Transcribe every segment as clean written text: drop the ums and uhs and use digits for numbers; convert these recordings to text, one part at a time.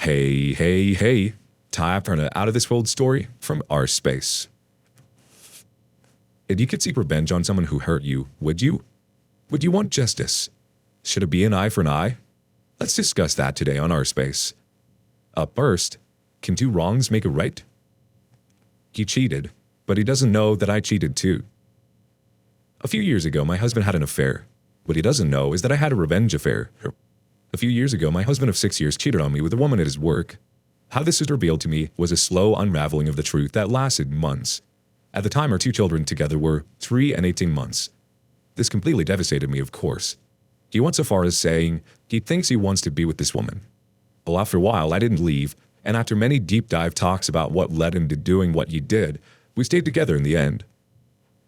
Hey. Time for an out-of-this-world story from our space. If you could seek revenge on someone who hurt you, would you? Would you want justice? Should it be an eye for an eye? Let's discuss that today on our space. Up first, can two wrongs make a right? He cheated, but he doesn't know that I cheated too. A few years ago, my husband had an affair. What he doesn't know is that I had a revenge affair. A few years ago, my husband of 6 years cheated on me with a woman at his work. How this was revealed to me was a slow unraveling of the truth that lasted months. At the time, our two children together were 3 and 18 months. This completely devastated me, of course. He went so far as saying he thinks he wants to be with this woman. Well, after a while, I didn't leave, and after many deep dive talks about what led him to doing what he did, we stayed together in the end.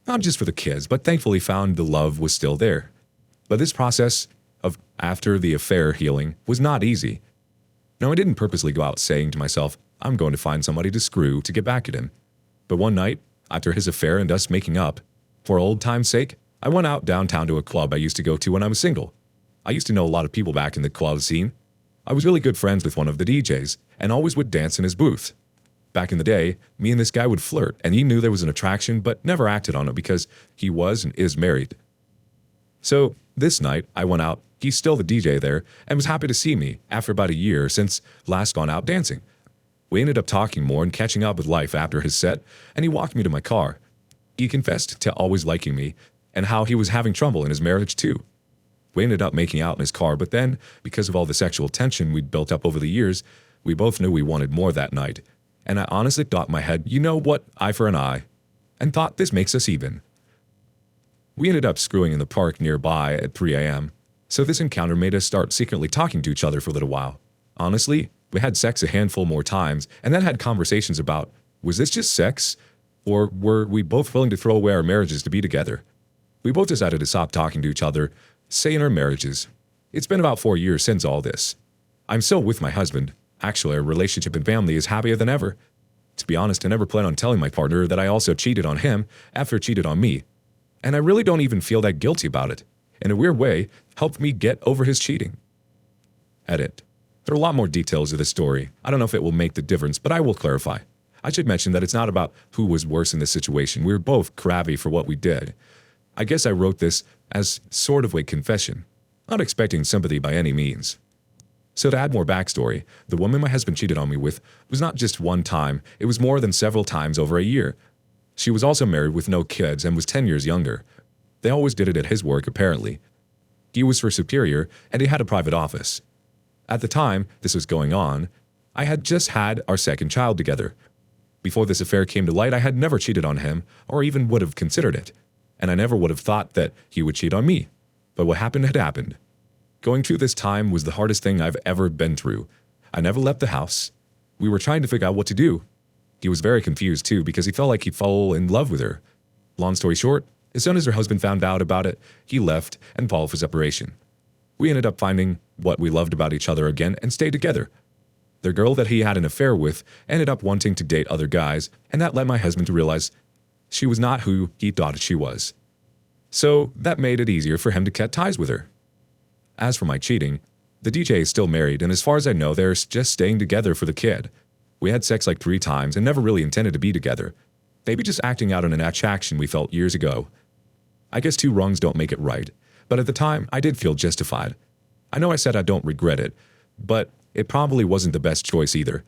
Not just for the kids, but thankfully found the love was still there. But this process of after the affair healing was not easy. No, I didn't purposely go out saying to myself, I'm going to find somebody to screw to get back at him. But one night, after his affair and us making up, for old time's sake, I went out downtown to a club I used to go to when I was single. I used to know a lot of people back in the club scene. I was really good friends with one of the DJs and always would dance in his booth. Back in the day, me and this guy would flirt, and he knew there was an attraction but never acted on it because he was and is married. So this night, I went out. He's still the DJ there and was happy to see me after about a year since last gone out dancing. We ended up talking more and catching up with life after his set, and he walked me to my car. He confessed to always liking me and how he was having trouble in his marriage too. We ended up making out in his car, but then, because of all the sexual tension we'd built up over the years, we both knew we wanted more that night. And I honestly thought in my head, you know what, eye for an eye, and thought this makes us even. We ended up screwing in the park nearby at 3 a.m., so this encounter made us start secretly talking to each other for a little while. Honestly, we had sex a handful more times, and then had conversations about, was this just sex? Or were we both willing to throw away our marriages to be together? We both decided to stop talking to each other, say in our marriages. It's been about 4 years since all this. I'm still with my husband. Actually, our relationship and family is happier than ever. To be honest, I never planned on telling my partner that I also cheated on him after he cheated on me. And I really don't even feel that guilty about it. In a weird way, helped me get over his cheating. Edit. There are a lot more details of this story. I don't know if it will make the difference, but I will clarify. I should mention that it's not about who was worse in this situation. We were both crabby for what we did. I guess I wrote this as sort of a confession, not expecting sympathy by any means. So to add more backstory, the woman my husband cheated on me with was not just one time, it was more than several times over a year. She was also married with no kids and was 10 years younger. They always did it at his work, apparently. He was her superior, and he had a private office. At the time this was going on, I had just had our second child together. Before this affair came to light, I had never cheated on him, or even would have considered it. And I never would have thought that he would cheat on me. But what happened had happened. Going through this time was the hardest thing I've ever been through. I never left the house. We were trying to figure out what to do. He was very confused too because he felt like he'd fall in love with her. Long story short, as soon as her husband found out about it, he left and filed for separation. We ended up finding what we loved about each other again and stayed together. The girl that he had an affair with ended up wanting to date other guys, and that led my husband to realize she was not who he thought she was. So that made it easier for him to cut ties with her. As for my cheating, the DJ is still married, and as far as I know, they're just staying together for the kid. We had sex like 3 times and never really intended to be together. Maybe just acting out on an attraction we felt years ago. I guess 2 wrongs don't make it right, but at the time, I did feel justified. I know I said I don't regret it, but it probably wasn't the best choice either.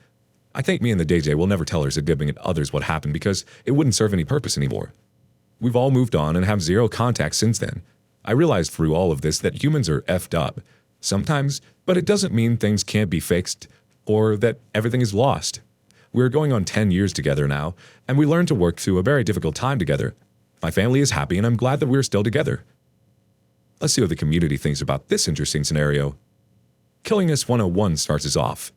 I think me and the DJ will never tell our significant others what happened because it wouldn't serve any purpose anymore. We've all moved on and have 0 contact since then. I realized through all of this that humans are effed up. Sometimes, but it doesn't mean things can't be fixed or that everything is lost. We're going on 10 years together now, and we learned to work through a very difficult time together. My family is happy, and I'm glad that we're still together. Let's see what the community thinks about this interesting scenario. Killing Us 101 starts us off.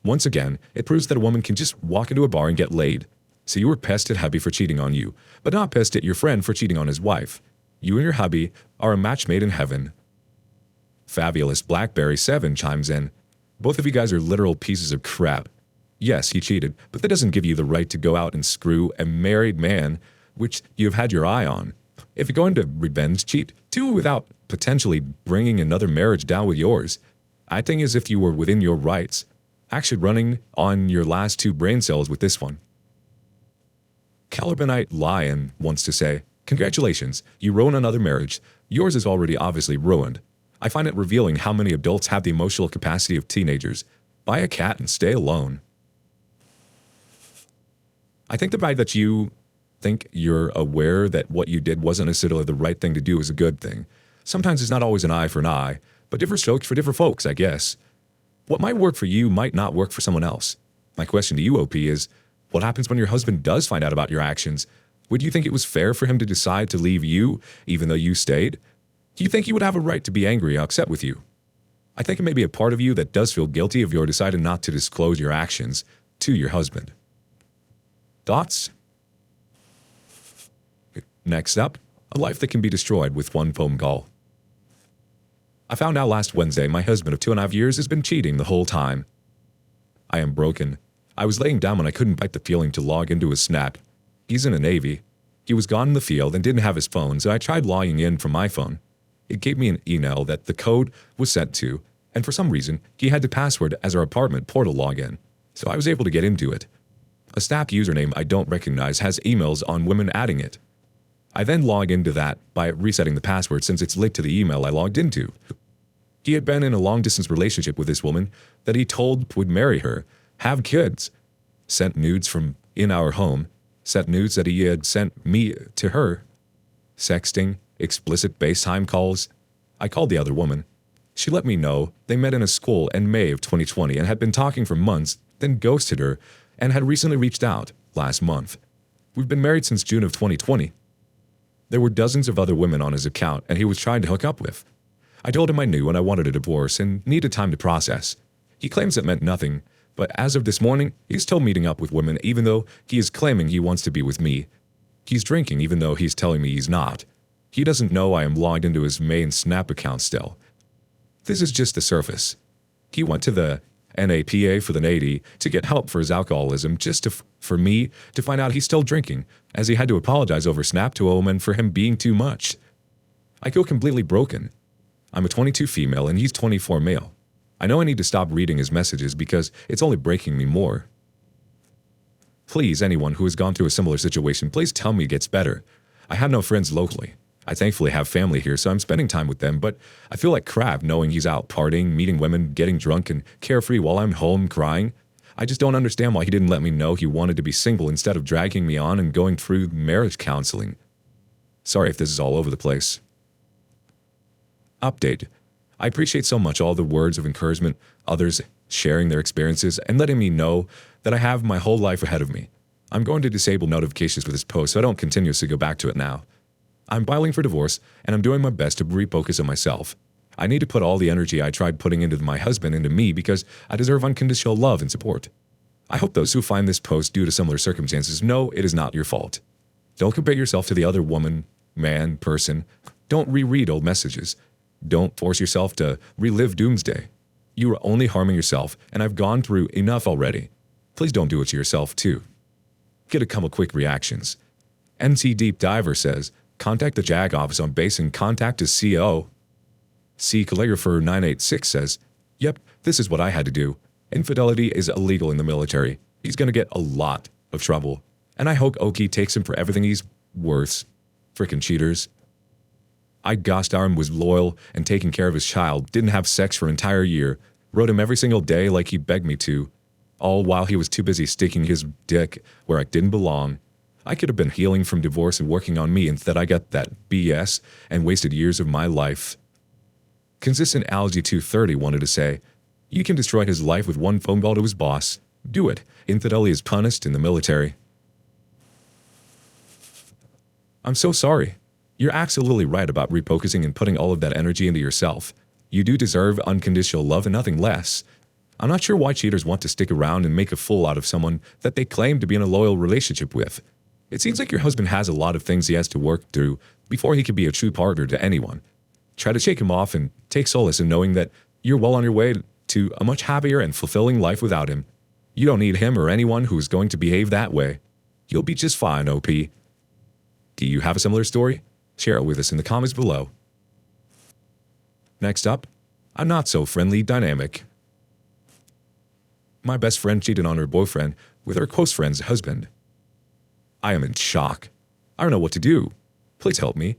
Once again, it proves that a woman can just walk into a bar and get laid. So you were pissed at hubby for cheating on you, but not pissed at your friend for cheating on his wife. You and your hubby are a match made in heaven. Fabulous Blackberry 7 chimes in. Both of you guys are literal pieces of crap. Yes, he cheated, but that doesn't give you the right to go out and screw a married man, which you've had your eye on. If you're going to revenge cheat, do it without potentially bringing another marriage down with yours. Acting as if you were within your rights. Actually running on your last two brain cells with this one. Calibanite Lion wants to say, congratulations, you ruined another marriage. Yours is already obviously ruined. I find it revealing how many adults have the emotional capacity of teenagers. Buy a cat and stay alone. I think the fact that you think you're aware that what you did wasn't necessarily the right thing to do is a good thing. Sometimes it's not always an eye for an eye, but different strokes for different folks, I guess. What might work for you might not work for someone else. My question to you, OP, is what happens when your husband does find out about your actions? Would you think it was fair for him to decide to leave you, even though you stayed? Do you think he would have a right to be angry or upset with you? I think it may be a part of you that does feel guilty of your deciding not to disclose your actions to your husband. Thoughts? Next up, a life that can be destroyed with one phone call. I found out last Wednesday my husband of 2.5 years has been cheating the whole time. I am broken. I was laying down when I couldn't fight the feeling to log into his Snap. He's in the Navy. He was gone in the field and didn't have his phone, so I tried logging in from my phone. It gave me an email that the code was sent to, and for some reason, he had the password as our apartment portal login, so I was able to get into it. A Snap username I don't recognize has emails on women adding it. I then log into that by resetting the password since it's linked to the email I logged into. He had been in a long-distance relationship with this woman that he told would marry her, have kids, sent nudes from in our home, sent nudes that he had sent me to her, sexting, explicit FaceTime calls. I called the other woman. She let me know they met in a school in May of 2020 and had been talking for months, then ghosted her, and had recently reached out last month. We've been married since June of 2020. There were dozens of other women on his account and he was trying to hook up with. I told him I knew and I wanted a divorce and needed time to process. He claims it meant nothing, but as of this morning, he's still meeting up with women even though he is claiming he wants to be with me. He's drinking even though he's telling me he's not. He doesn't know I am logged into his main Snap account still. This is just the surface. He went to the NAPA for the Navy to get help for his alcoholism just for me to find out he's still drinking, as he had to apologize over Snap to a woman for him being too much. I feel completely broken. I'm a 22 female and he's 24 male. I know I need to stop reading his messages because it's only breaking me more. Please, anyone who has gone through a similar situation, please tell me it gets better. I have no friends locally. I thankfully have family here, so I'm spending time with them, but I feel like crap knowing he's out partying, meeting women, getting drunk, and carefree while I'm home crying. I just don't understand why he didn't let me know he wanted to be single instead of dragging me on and going through marriage counseling. Sorry if this is all over the place. Update. I appreciate so much all the words of encouragement, others sharing their experiences, and letting me know that I have my whole life ahead of me. I'm going to disable notifications for this post so I don't continuously go back to it now. I'm filing for divorce, and I'm doing my best to refocus on myself. I need to put all the energy I tried putting into my husband into me because I deserve unconditional love and support. I hope those who find this post due to similar circumstances know it is not your fault. Don't compare yourself to the other woman, man, person. Don't reread old messages. Don't force yourself to relive doomsday. You are only harming yourself, and I've gone through enough already. Please don't do it to yourself, too. Get a couple quick reactions. NC Deep Diver says, contact the JAG office on base and contact his CO. C. Calligrapher 986 says, yep, this is what I had to do. Infidelity is illegal in the military. He's going to get a lot of trouble. And I hope Oki takes him for everything he's worth. Frickin' cheaters. Gostarm was loyal and taking care of his child, didn't have sex for an entire year, wrote him every single day like he begged me to, all while he was too busy sticking his dick where I didn't belong. I could have been healing from divorce and working on me, instead I got that BS and wasted years of my life. Consistent Algae 230 wanted to say, you can destroy his life with one phone call to his boss. Do it. Infidelity is punished in the military. I'm so sorry. You're absolutely right about refocusing and putting all of that energy into yourself. You do deserve unconditional love and nothing less. I'm not sure why cheaters want to stick around and make a fool out of someone that they claim to be in a loyal relationship with. It seems like your husband has a lot of things he has to work through before he can be a true partner to anyone. Try to shake him off and take solace in knowing that you're well on your way to a much happier and fulfilling life without him. You don't need him or anyone who is going to behave that way. You'll be just fine, OP. Do you have a similar story? Share it with us in the comments below. Next up, a not-so-friendly dynamic. My best friend cheated on her boyfriend with her close friend's husband. I am in shock. I don't know what to do. Please help me.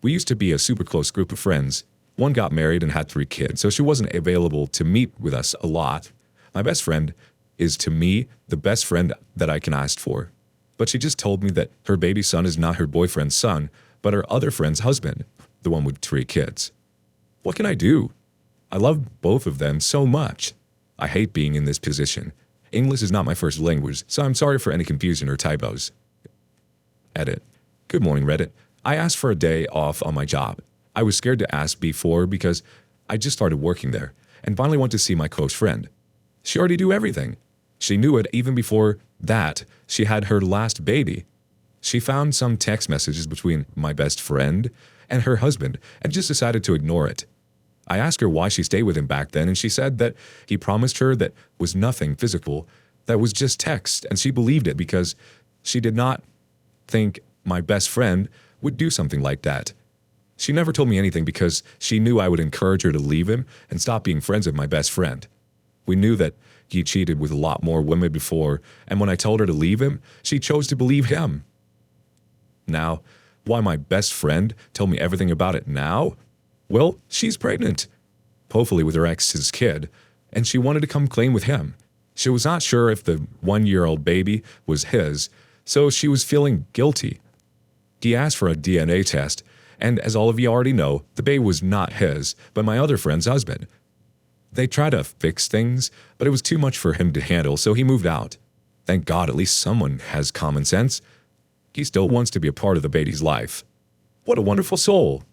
We used to be a super close group of friends. One got married and had 3 kids, so she wasn't available to meet with us a lot. My best friend is, to me, the best friend that I can ask for. But she just told me that her baby son is not her boyfriend's son, but her other friend's husband, the one with 3 kids. What can I do? I love both of them so much. I hate being in this position. English is not my first language, so I'm sorry for any confusion or typos. Edit. Good morning, Reddit. I asked for a day off on my job. I was scared to ask before because I just started working there and finally went to see my close friend. She already knew everything. She knew it even before that she had her last baby. She found some text messages between my best friend and her husband and just decided to ignore it. I asked her why she stayed with him back then, and she said that he promised her that was nothing physical, that was just text, and she believed it because she did not think my best friend would do something like that. She never told me anything because she knew I would encourage her to leave him and stop being friends with my best friend. We knew that he cheated with a lot more women before, and when I told her to leave him, she chose to believe him. Now, why my best friend told me everything about it now? Well, she's pregnant, hopefully with her ex's kid, and she wanted to come clean with him. She was not sure if the 1-year-old baby was his, so she was feeling guilty. He asked for a DNA test, and as all of you already know, the baby was not his, but my other friend's husband. They tried to fix things, but it was too much for him to handle, so he moved out. Thank God at least someone has common sense. He still wants to be a part of the baby's life. What a wonderful soul.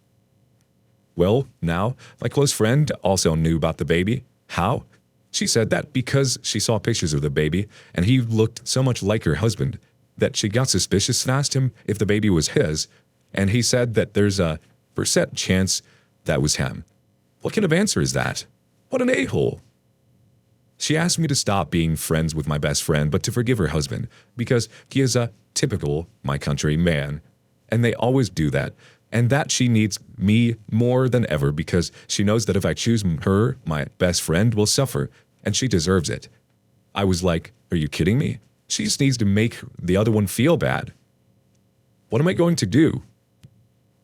Well, now, my close friend also knew about the baby. How? She said that because she saw pictures of the baby, and he looked so much like her husband, that she got suspicious and asked him if the baby was his, and he said that there's a % chance that was him. What kind of answer is that? What an a-hole. She asked me to stop being friends with my best friend, but to forgive her husband, because he is a typical, my country, man, and they always do that, and that she needs me more than ever because she knows that if I choose her, my best friend will suffer, and she deserves it. I was like, are you kidding me? She just needs to make the other one feel bad. What am I going to do?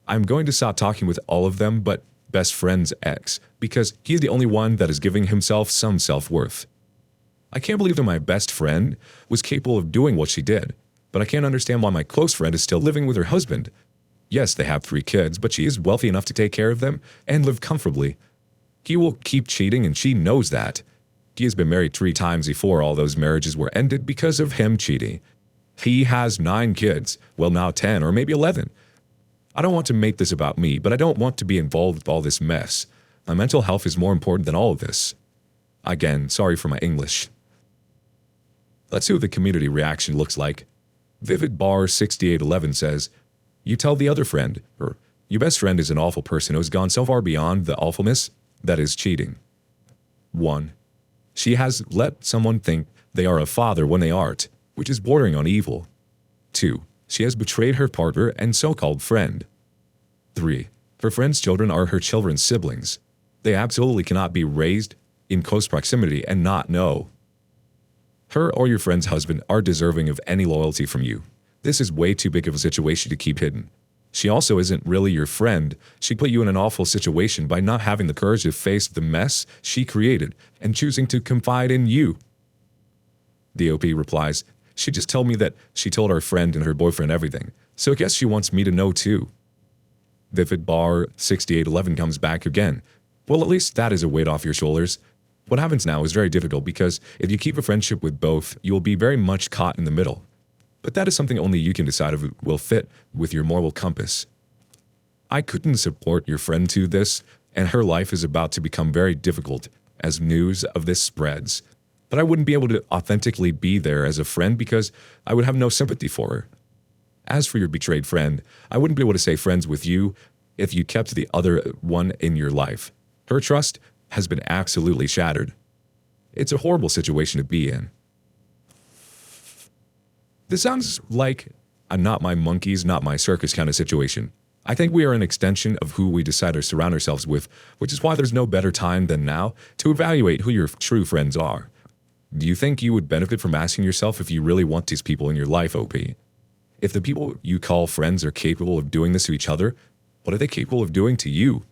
I'm going to stop talking with all of them but best friend's ex, because he's the only one that is giving himself some self-worth. I can't believe that my best friend was capable of doing what she did, but I can't understand why my close friend is still living with her husband. Yes, they have 3 kids, but she is wealthy enough to take care of them and live comfortably. He will keep cheating, and she knows that. He has been married 3 times before all those marriages were ended because of him cheating. He has 9 kids, well now 10 or maybe 11. I don't want to make this about me, but I don't want to be involved with all this mess. My mental health is more important than all of this. Again, sorry for my English. Let's see what the community reaction looks like. Vivid Bar 6811 says, you tell the other friend, or your best friend is an awful person who has gone so far beyond the awfulness that is cheating. 1. She has let someone think they are a father when they aren't, which is bordering on evil. 2. She has betrayed her partner and so-called friend. 3. Her friend's children are her children's siblings. They absolutely cannot be raised in close proximity and not know. Her or your friend's husband are deserving of any loyalty from you. This is way too big of a situation to keep hidden. She also isn't really your friend. She put you in an awful situation by not having the courage to face the mess she created and choosing to confide in you. DOP replies, she just told me that she told our friend and her boyfriend everything, so I guess she wants me to know too. Vivid Bar 6811 comes back again. Well, at least that is a weight off your shoulders. What happens now is very difficult because if you keep a friendship with both, you will be very much caught in the middle. But that is something only you can decide if it will fit with your moral compass. I couldn't support your friend to this, and her life is about to become very difficult as news of this spreads. But I wouldn't be able to authentically be there as a friend because I would have no sympathy for her. As for your betrayed friend, I wouldn't be able to say friends with you if you kept the other one in your life. Her trust has been absolutely shattered. It's a horrible situation to be in. This sounds like a not my monkeys, not my circus kind of situation. I think we are an extension of who we decide to surround ourselves with, which is why there's no better time than now to evaluate who your true friends are. Do you think you would benefit from asking yourself if you really want these people in your life, OP? If the people you call friends are capable of doing this to each other, what are they capable of doing to you?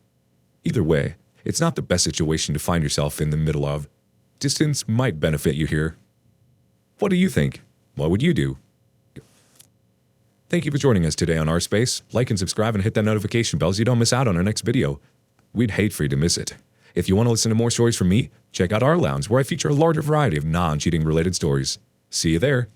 Either way, it's not the best situation to find yourself in the middle of. Distance might benefit you here. What do you think? What would you do? Thank you for joining us today on Our Space. Like and subscribe and hit that notification bell so you don't miss out on our next video. We'd hate for you to miss it. If you want to listen to more stories from me, check out our lounge where I feature a larger variety of non-cheating related stories. See you there.